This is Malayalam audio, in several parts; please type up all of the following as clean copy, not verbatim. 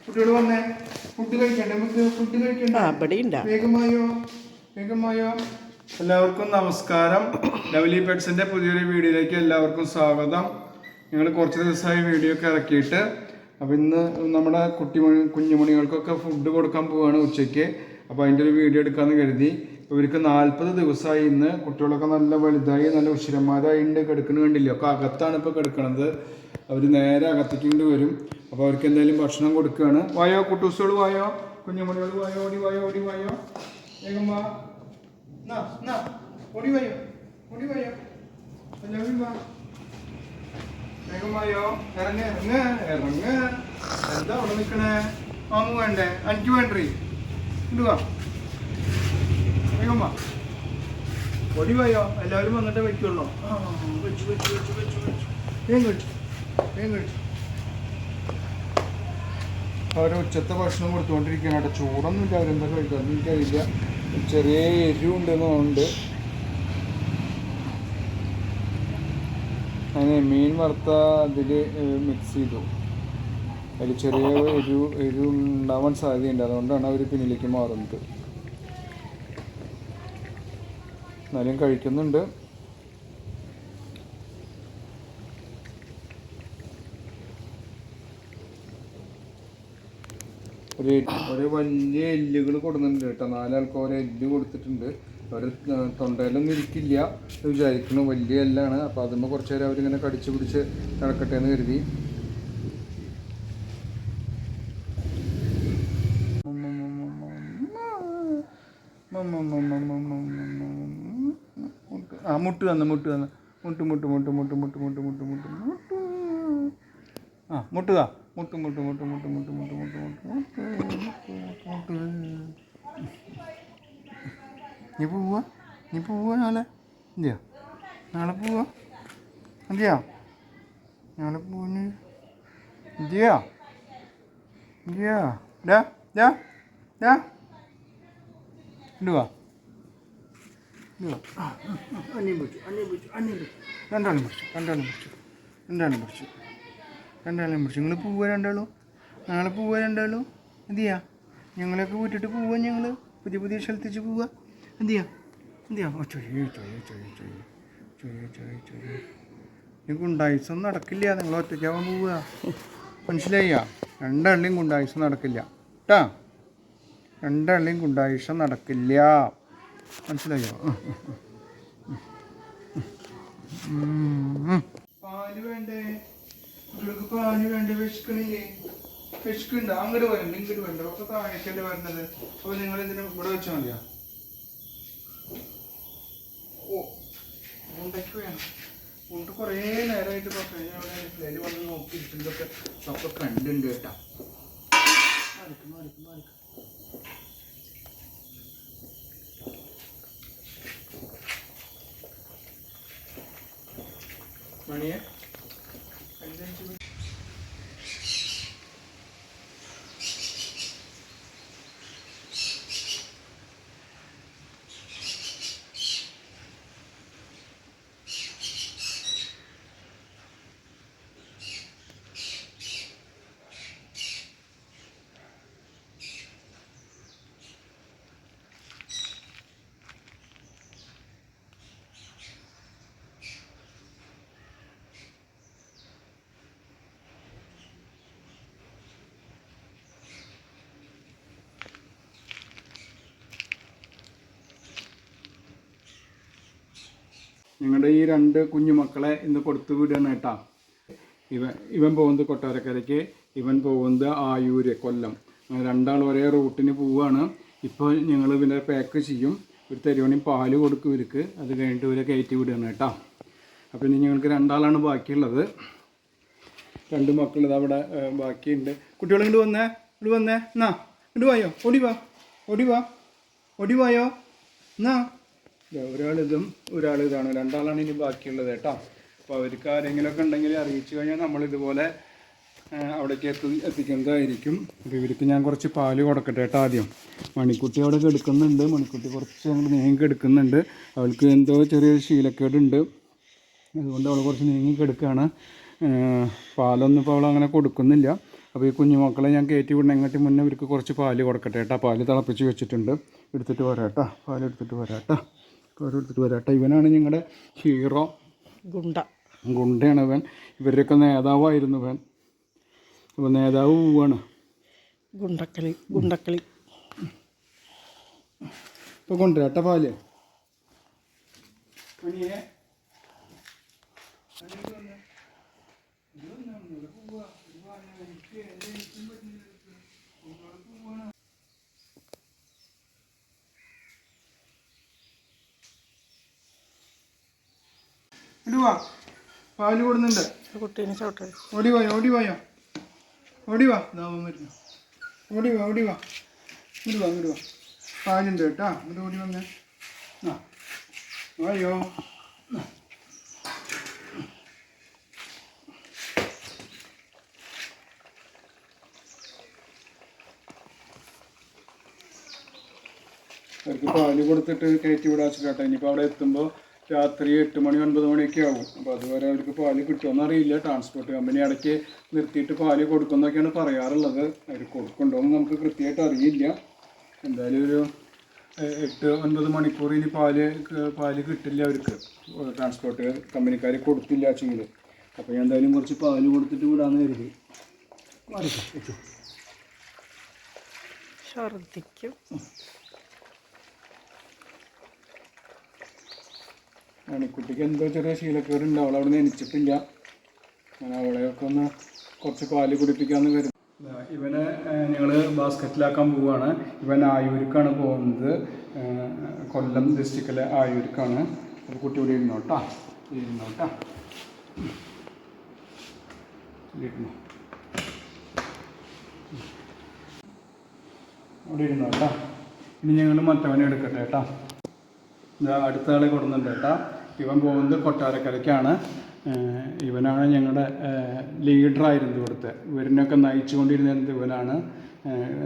കുട്ടികൾ വന്നേ, ഫുഡ് കഴിക്കണ്ടേ? നമുക്ക് ഫുഡ് കഴിക്കണ്ടേ? വേഗമായോ. എല്ലാവർക്കും നമസ്കാരം. ലവ്ലി പെറ്റ്സിന്റെ പുതിയൊരു വീഡിയോയിലേക്ക് എല്ലാവർക്കും സ്വാഗതം. ഞങ്ങൾ കുറച്ച് ദിവസമായി വീഡിയോ ഒക്കെ ഇറക്കിയിട്ട്. അപ്പോൾ ഇന്ന് നമ്മുടെ കുഞ്ഞുമണികൾക്കൊക്കെ ഫുഡ് കൊടുക്കാൻ പോവുകയാണ് ഉച്ചയ്ക്ക്. അപ്പോൾ അതിൻ്റെ ഒരു വീഡിയോ എടുക്കാമെന്ന് കരുതി. ഇവർക്ക് 40 ദിവസമായി. ഇന്ന് കുട്ടികളൊക്കെ നല്ല വലുതായി, നല്ല ഉഷിരന്മാരായിട്ട് കിടക്കുന്ന കണ്ടില്ല. ഒക്കെ അകത്താണ് ഇപ്പോൾ കിടക്കുന്നത്. അവർ നേരെ അകത്തേക്ക് കൊണ്ട് വരും. അപ്പോൾ അവർക്ക് എന്തായാലും ഭക്ഷണം കൊടുക്കുകയാണ്. വായോ കുട്ടൂസുകൾ, വായോ കുഞ്ഞുമണികൾ, വായോ, ഓടി വായോ. വേഗം വാ, ഓടി വായോ എല്ലാവരും വാ. വേഗം വായോ, ഇറങ്ങ്. എന്താ അവിടെ നിൽക്കണേ? മാമു വേണ്ടേ? എനിക്ക് വേണ്ടേ? ഇടുവാ, വേഗം വാ, ഓടി വായോ. എല്ലാവരും വന്നിട്ടേ വെക്കുള്ളൂ. വെച്ചു വേഗം കഴിച്ചു. അവർ ഉച്ചത്തെ ഭക്ഷണം കൊടുത്തുകൊണ്ടിരിക്കുകയാണ് കേട്ടോ. ചൂടൊന്നും ഇല്ല, അവരെന്താ കഴിക്കാമെന്ന് എനിക്കറിയില്ല. ചെറിയ എരിവുണ്ടെന്ന് തോന്നുന്നുണ്ട്. അങ്ങനെ മീൻ വറുത്ത അതിൽ മിക്സ് ചെയ്തു. അതിൽ ചെറിയ എരിവ് ഉണ്ടാവാൻ സാധ്യതയുണ്ട്. അതുകൊണ്ടാണ് അവർ പിന്നിലേക്ക് മാറുന്നത്. എന്നാലും കഴിക്കുന്നുണ്ട്. ഒരു വലിയ എല്ലുകൾ കൊടുക്കുന്നുണ്ട് കേട്ടോ. 4 ആൾക്ക് ഓരോ എല്ല് കൊടുത്തിട്ടുണ്ട്. അവർ തൊണ്ടയിലൊന്നും ഇരിക്കില്ല വിചാരിക്കുന്നു. വലിയ എല്ലാണ്. അപ്പോൾ അതുമ്പോൾ കുറച്ച് നേരം അവരിങ്ങനെ കടിച്ച് പിടിച്ച് നടക്കട്ടെ എന്ന് കരുതി. മുട്ട് തന്ന മുട്ടുതാ. മുട്ട്. നീ പോവാ നാളെ? എന്തിയാ നാളെ പോവാ? എന്തിയാ നാളെ പോവാ? എന്തിയാ ഇടുവാ. അന്നേം പിടിച്ചു. രണ്ടാളും പിടിച്ചു. നിങ്ങൾ പോവുക രണ്ടാളും? നാളെ പോവുക രണ്ടാളും? എന്തിയാ? ഞങ്ങളൊക്കെ വിട്ടിട്ട് പോവാ. ഞങ്ങൾ പുതിയ സ്ഥലത്തേക്ക് പോവുക. എന്തിയാ? ഈ ഗുണ്ടായുസം നടക്കില്ല. നിങ്ങൾ ഒറ്റയ്ക്കാവാൻ പോവുക. മനസ്സിലായ? രണ്ടാളിയും ഗുണ്ടായുസം നടക്കില്ല കേട്ടാ. രണ്ടാളിയും ഗുണ്ടായുസം നടക്കില്ല. മനസ്സിലായോ? പാല് വേണ്ടേ? കുട്ടികൾക്ക് പാല് വേണ്ടേ? വിശക്കുണ്ടോ? അങ്ങോട്ട് വരണ്ട, ഇങ്ങോട്ട് വേണ്ട. ഒക്കെ താഴേക്കല്ലേ വരണത്. അപ്പോൾ നിങ്ങൾ ഇതിന് ഇവിടെ വെച്ചാൽ മതിയാ? ഉണ്ടയ്ക്ക് വേണം. ഉണ്ട് കുറേ നേരമായിട്ട് അവിടെ വന്ന് നോക്കിയിരിക്കുന്നതൊക്കെ ഒക്കെ കണ്ടുണ്ട് കേട്ടാ. മാറിക്ക്. മണിയെ നിങ്ങളുടെ ഈ 2 കുഞ്ഞുമക്കളെ ഇന്ന് കൊടുത്തു വിടുകയാണ് കേട്ടാ. ഇവൻ പോകുന്നത് കൊട്ടാരക്കരയ്ക്ക്, ഇവൻ പോകുന്നത് ആയൂര്, കൊല്ലം. രണ്ടാൾ ഒരേ റൂട്ടിന് പോവുകയാണ്. ഇപ്പോൾ ഞങ്ങൾ ഇവനെ പാക്ക് ചെയ്യും. ഒരു തരുവണി പാല് കൊടുക്കും ഇവർക്ക്. അത് കഴിഞ്ഞിട്ട് ഇവരെ കയറ്റി വിടുകയാണ് കേട്ടോ. അപ്പോൾ ഇനി ഞങ്ങൾക്ക് 2 ആളാണ് ബാക്കിയുള്ളത്. 2 മക്കൾ ഇതവിടെ ബാക്കിയുണ്ട്. കുട്ടികൾ ഇങ്ങോട്ട് വന്നേ. എന്നാ ഇങ്ങോട്ട് വായോ. ഓടി വായോ. എന്നാ ഒരാളിതാണ്. 2 ആളാണ് ഇനി ബാക്കിയുള്ളത് കേട്ടോ. അപ്പോൾ അവർക്ക് ആരെങ്കിലുമൊക്കെ ഉണ്ടെങ്കിൽ അറിയിച്ചു കഴിഞ്ഞാൽ നമ്മളിതുപോലെ അവിടേക്ക് എത്തിക്കുന്നതായിരിക്കും. അപ്പോൾ ഇവർക്ക് ഞാൻ കുറച്ച് പാല് കൊടുക്കട്ടെ കേട്ടോ. ആദ്യം മണിക്കുട്ടി അവിടെ കിടക്കുന്നുണ്ട്. മണിക്കുട്ടി കുറച്ച് അങ്ങോട്ട് നീങ്ങി കിടക്കുന്നുണ്ട്. അവൾക്ക് എന്തോ ചെറിയൊരു ശീലക്കേടുണ്ട്. അതുകൊണ്ട് അവൾ കുറച്ച് നീങ്ങി കിടക്കുകയാണ്. പാലൊന്നും ഇപ്പോൾ അവൾ അങ്ങനെ കൊടുക്കുന്നില്ല. അപ്പോൾ ഈ കുഞ്ഞുമക്കളെ ഞാൻ കയറ്റി വിടണം എങ്ങോട്ട് മുന്നേ ഇവർക്ക് കുറച്ച് പാല് കൊടുക്കട്ടെ കേട്ടോ. പാല് തിളപ്പിച്ച് വെച്ചിട്ടുണ്ട്, എടുത്തിട്ട് വരാട്ടോ. പാലെടുത്തിട്ട് വരാട്ടോ. പാലെടുത്തിട്ട് വരാട്ടോ. ഇവനാണ് ഞങ്ങളുടെ ഹീറോ, ഗുണ്ടയാണ് ഇവൻ. ഇവരുടെയൊക്കെ നേതാവായിരുന്നു ഇവൻ. അപ്പോൾ നേതാവ് പോവാണ്. ഗുണ്ടക്കളി ഇപ്പോൾ കൊണ്ടുവരാട്ടോ പാല്. ഇടുവാ, പാല് കൊടുന്നുണ്ട്. കുട്ടീനെ ചോട്ടെ. ഓടിവായോ ഓടിവായോ ഓടിവാ. ദാവം വരുന്നു. ഓടിവാ ഓടിവാ. ഇടുവാ ഇടുവാ. പാലുണ്ട് കേട്ടോ. ഇത് ഓടി വന്നേ. ആ വായോ. അവർക്ക് പാല് കൊടുത്തിട്ട് കയറ്റി വിടാച്ചിട്ടാട്ടോ. ഇനിയിപ്പോൾ അവിടെ എത്തുമ്പോൾ രാത്രി 8 മണി 9 മണിയൊക്കെ ആവും. അപ്പോൾ അതുവരെ അവർക്ക് പാല് കിട്ടുമെന്ന് അറിയില്ല. ട്രാൻസ്പോർട്ട് കമ്പനി ഇടയ്ക്ക് നിർത്തിയിട്ട് പാല് കൊടുക്കുമെന്നൊക്കെയാണ് പറയാറുള്ളത്. അവർ കൊടുക്കുന്നുണ്ടോയെന്ന് നമുക്ക് കൃത്യമായിട്ട് അറിയില്ല. എന്തായാലും ഒരു 8-9 മണിക്കൂർ ഇനി പാല് കിട്ടില്ല അവർക്ക്, ട്രാൻസ്പോർട്ട് കമ്പനിക്കാർ കൊടുത്തില്ല വെച്ചെങ്കിൽ. അപ്പോൾ ഞാൻ എന്തായാലും കുറച്ച് പാല് കൊടുത്തിട്ട് വിടാമെന്ന് കരുതി. ഛർദ്ദിക്കും. മണിക്കുട്ടിക്ക് എന്തോ ചെറിയ ശീലക്കേടുണ്ട്. അവളവിടെ നിന്ന് എണിച്ചിട്ടില്ല. ഞാൻ അവളെയൊക്കെ ഒന്ന് കുറച്ച് പാല് കുടിപ്പിക്കാമെന്ന് കരുതി. ഇവനെ ഞങ്ങൾ ബാസ്ക്കറ്റിലാക്കാൻ പോവുകയാണ്. ഇവൻ ആയൂർക്കാണ് പോകുന്നത്, കൊല്ലം ഡിസ്ട്രിക്റ്റിലെ ആയൂർക്കാണ്. അപ്പോൾ കുട്ടി ഇവിടെ ഇരുന്നോട്ടാ. അവിടെ ഇരുന്നോട്ടാ. ഇനി ഞങ്ങൾ മറ്റവനെ എടുക്കട്ടെ കേട്ടാ. അടുത്ത ആളെ കൊടുക്കുന്നുണ്ട് കേട്ടാ. ഇവൻ പോകുന്നത് കൊട്ടാരക്കരയ്ക്കാണ്. ഇവനാണ് ഞങ്ങളുടെ ലീഡറായിരുന്നു ഇവിടുത്തെ. ഇവരിനൊക്കെ നയിച്ചു കൊണ്ടിരുന്നത് ഇവനാണ്.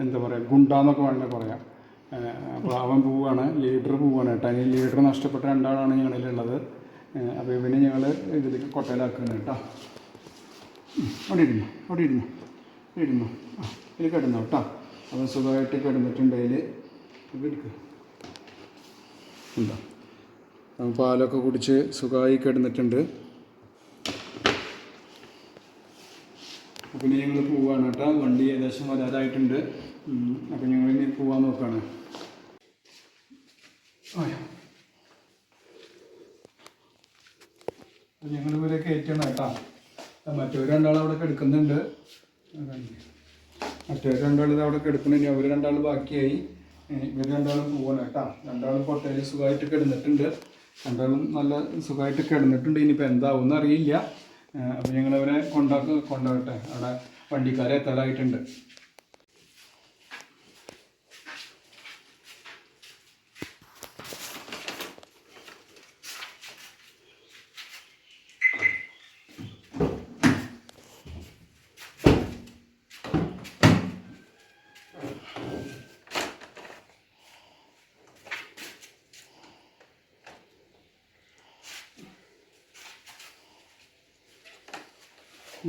എന്താ പറയുക, ഗുണ്ടാന്നൊക്കെ വേണമെങ്കിൽ പറയാം. അപ്പോൾ അവൻ പോവുകയാണ്, ലീഡർ പോവുകയാണ് കേട്ടോ. ഇനി ലീഡർ നഷ്ടപ്പെട്ട 2 ആളാണ് ഞങ്ങളിലുള്ളത്. അപ്പോൾ ഇവന് ഞങ്ങൾ ഇതിലേക്ക് കൊട്ടയിലാക്കുന്നത് കേട്ടോ. അവിടെ ഇരുന്നു. ഇതിൽ കിടന്നു കേട്ടോ. അവൻ സുഖമായിട്ട് കിടന്നിട്ടുണ്ട്. അതിൽ എടുക്കുക. എന്താ, അവൻ പാലൊക്കെ കുടിച്ച് സുഖമായി കിടന്നിട്ടുണ്ട്. അപ്പോൾ ഇനി ഞങ്ങൾ പോവുകയാണ് കേട്ടോ. വണ്ടി ഏകദേശം വരാതായിട്ടുണ്ട്. അപ്പോൾ ഞങ്ങളിനി പോകാൻ നോക്കുകയാണ്. അപ്പോൾ ഞങ്ങളിവരെ കയറ്റണം കേട്ടോ. മറ്റൊരു 2 ആൾ അവിടെ കിടക്കുന്നുണ്ട്. മറ്റൊരു 2 ആൾ ഇത് അവിടെ കിടക്കുന്നുണ്ട്. അവർ 2 ആൾ ബാക്കിയായി. ഇവർ 2 ആളും പോവാണ് കേട്ടോ. 2 ആളും കൊട്ടയിൽ സുഖമായിട്ട് കിടന്നിട്ടുണ്ട്. 2 ആളും നല്ല സുഖമായിട്ട് കിടന്നിട്ടുണ്ട്. ഇനിയിപ്പോൾ എന്താവും അറിയില്ല. അപ്പോൾ ഞങ്ങളവരെ കൊണ്ടുപോകട്ടെ. അവിടെ വണ്ടിക്കാരെ എത്താറായിട്ടുണ്ട്.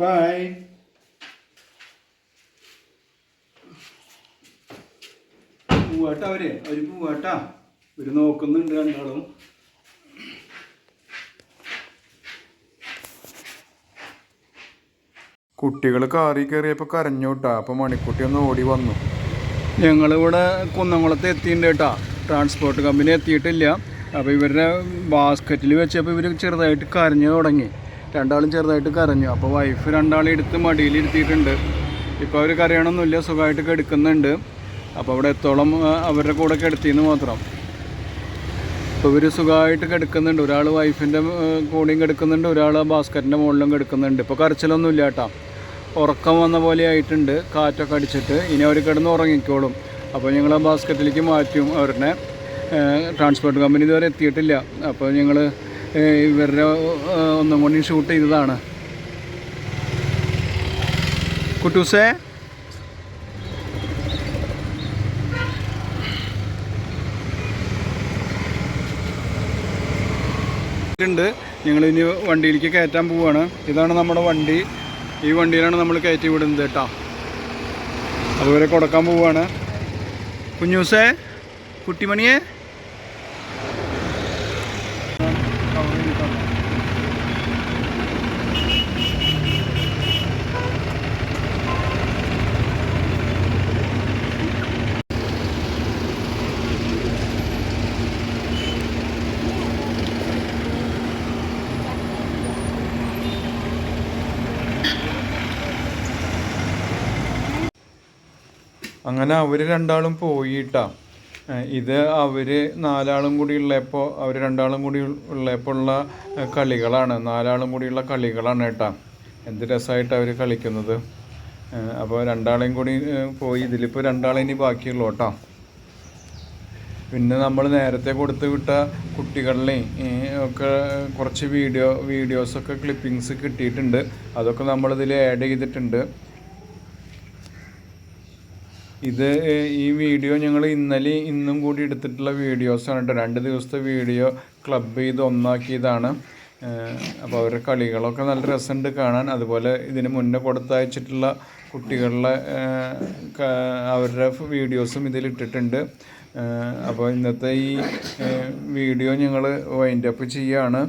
ബൈ. പോവാട്ടാ. അവർ പോവാട്ടാ. ഇവർ നോക്കുന്നുണ്ട് 2 ആളും. കുട്ടികൾ കാറി കയറിയപ്പോൾ കരഞ്ഞോട്ടാ. അപ്പോൾ മണിക്കുട്ടി ഒന്ന് ഓടി വന്നു. ഞങ്ങളിവിടെ കുന്നംകുളത്ത് എത്തിയിട്ടുണ്ട് കേട്ടോ. ട്രാൻസ്പോർട്ട് കമ്പനി എത്തിയിട്ടില്ല. അപ്പോൾ ഇവരുടെ ബാസ്ക്കറ്റിൽ വെച്ചപ്പോൾ ഇവർ ചെറുതായിട്ട് കരഞ്ഞു തുടങ്ങി. 2 ആളും ചെറുതായിട്ട് കരഞ്ഞു. അപ്പോൾ വൈഫ് 2 ആളെ എടുത്ത് മടിയിലിരുത്തിയിട്ടുണ്ട്. ഇപ്പോൾ അവർ കരയണമൊന്നുമില്ല, സുഖമായിട്ട് കിടക്കുന്നുണ്ട്. അപ്പോൾ അവിടെ എത്തോളം അവരുടെ കൂടെ കിടത്തിയെന്ന് മാത്രം. അപ്പോൾ ഇവർ സുഖമായിട്ട് കിടക്കുന്നുണ്ട്. ഒരാൾ വൈഫിൻ്റെ കൂടെയും കിടക്കുന്നുണ്ട്, ഒരാൾ ബാസ്ക്കറ്റിൻ്റെ മുകളിലും കിടക്കുന്നുണ്ട്. ഇപ്പോൾ കരച്ചിലൊന്നുമില്ല കേട്ടോ. ഉറക്കം വന്ന പോലെ ആയിട്ടുണ്ട്, കാറ്റൊക്കെ അടിച്ചിട്ട്. ഇനി അവർ കിടന്ന് ഉറങ്ങിക്കോളും. അപ്പോൾ ഞങ്ങൾ ആ ബാസ്ക്കറ്റിലേക്ക് മാറ്റും അവരുടെ. ട്രാൻസ്പോർട്ട് കമ്പനി ഇതുവരെ എത്തിയിട്ടില്ല. അപ്പോൾ ഞങ്ങൾ ഇവരുടെ ഒന്നും കൂടി ഷൂട്ട് ചെയ്തതാണ്. കുട്ടൂസേ, ഉണ്ട്. ഞങ്ങളിനി വണ്ടിയിലേക്ക് കയറ്റാൻ പോവുകയാണ്. ഇതാണ് നമ്മുടെ വണ്ടി. ഈ വണ്ടിയിലാണ് നമ്മൾ കയറ്റി വിടുന്നത് കേട്ടോ. അപ്പോൾ ഇവരെ കൊടുക്കാൻ പോവുകയാണ്. കുഞ്ഞൂസേ, കുട്ടിമണിയെ അങ്ങനെ അവർ രണ്ടാളും പോയിട്ടാ. ഇത് അവർ നാലാളും കൂടി ഉള്ളപ്പോൾ ഉള്ള കളികളാണ്, നാലാളും കൂടിയുള്ള കളികളാണ് കേട്ടോ. എന്ത് രസമായിട്ട് അവർ കളിക്കുന്നത്. അപ്പോൾ രണ്ടാളെയും കൂടി പോയി. ഇതിലിപ്പോൾ രണ്ടാളെ ഇനി ബാക്കിയുള്ളൂ കേട്ടോ. പിന്നെ നമ്മൾ നേരത്തെ കൊടുത്ത് വിട്ട കുട്ടികളിലെയും ഒക്കെ കുറച്ച് വീഡിയോസൊക്കെ ക്ലിപ്പിങ്സ് കിട്ടിയിട്ടുണ്ട്. അതൊക്കെ നമ്മളിതിൽ ആഡ് ചെയ്തിട്ടുണ്ട്. ഈ വീഡിയോ ഞങ്ങൾ ഇന്നും കൂടി എടുത്തിട്ടുള്ള വീഡിയോസാണ് കേട്ടോ. 2 ദിവസത്തെ വീഡിയോ ക്ലബ് ചെയ്ത് ഒന്നാക്കിയതാണ്. അപ്പോൾ അവരുടെ കളികളൊക്കെ നല്ല രസമുണ്ട് കാണാൻ. അതുപോലെ ഇതിന് മുന്നേ കൊടുത്തയച്ചിട്ടുള്ള കുട്ടികളുടെ അവരുടെ വീഡിയോസും ഇതിലിട്ടിട്ടുണ്ട്. അപ്പോൾ ഇന്നത്തെ ഈ വീഡിയോ ഞങ്ങൾ വൈൻഡപ്പ് ചെയ്യുകയാണ്.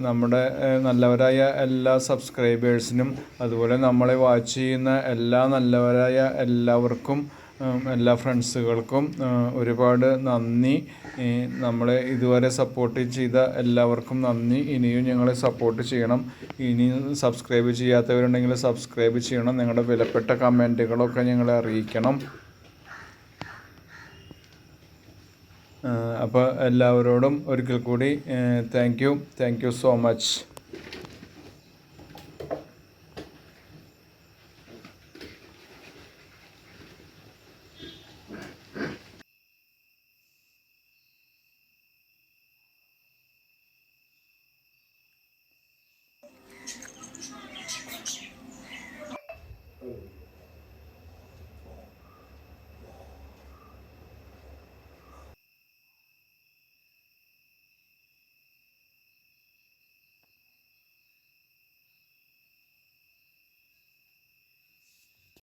നമ്മുടെ നല്ലവരായ എല്ലാ സബ്സ്ക്രൈബേഴ്സിനും അതുപോലെ നമ്മളെ വാച്ച് ചെയ്യുന്ന എല്ലാ നല്ലവരായ എല്ലാവർക്കും, എല്ലാ ഫ്രണ്ട്സുകൾക്കും ഒരുപാട് നന്ദി. നമ്മളെ ഇതുവരെ സപ്പോർട്ട് ചെയ്ത എല്ലാവർക്കും നന്ദി. ഇനിയും ഞങ്ങളെ സപ്പോർട്ട് ചെയ്യണം. ഇനിയും സബ്സ്ക്രൈബ് ചെയ്യാത്തവരുണ്ടെങ്കിൽ സബ്സ്ക്രൈബ് ചെയ്യണം. നിങ്ങളുടെ വിലപ്പെട്ട കമൻറ്റുകളൊക്കെ ഞങ്ങളെ അറിയിക്കണം. അപ്പോൾ എല്ലാവരോടും ഒരിക്കൽ കൂടി താങ്ക് യു സോ മച്ച്.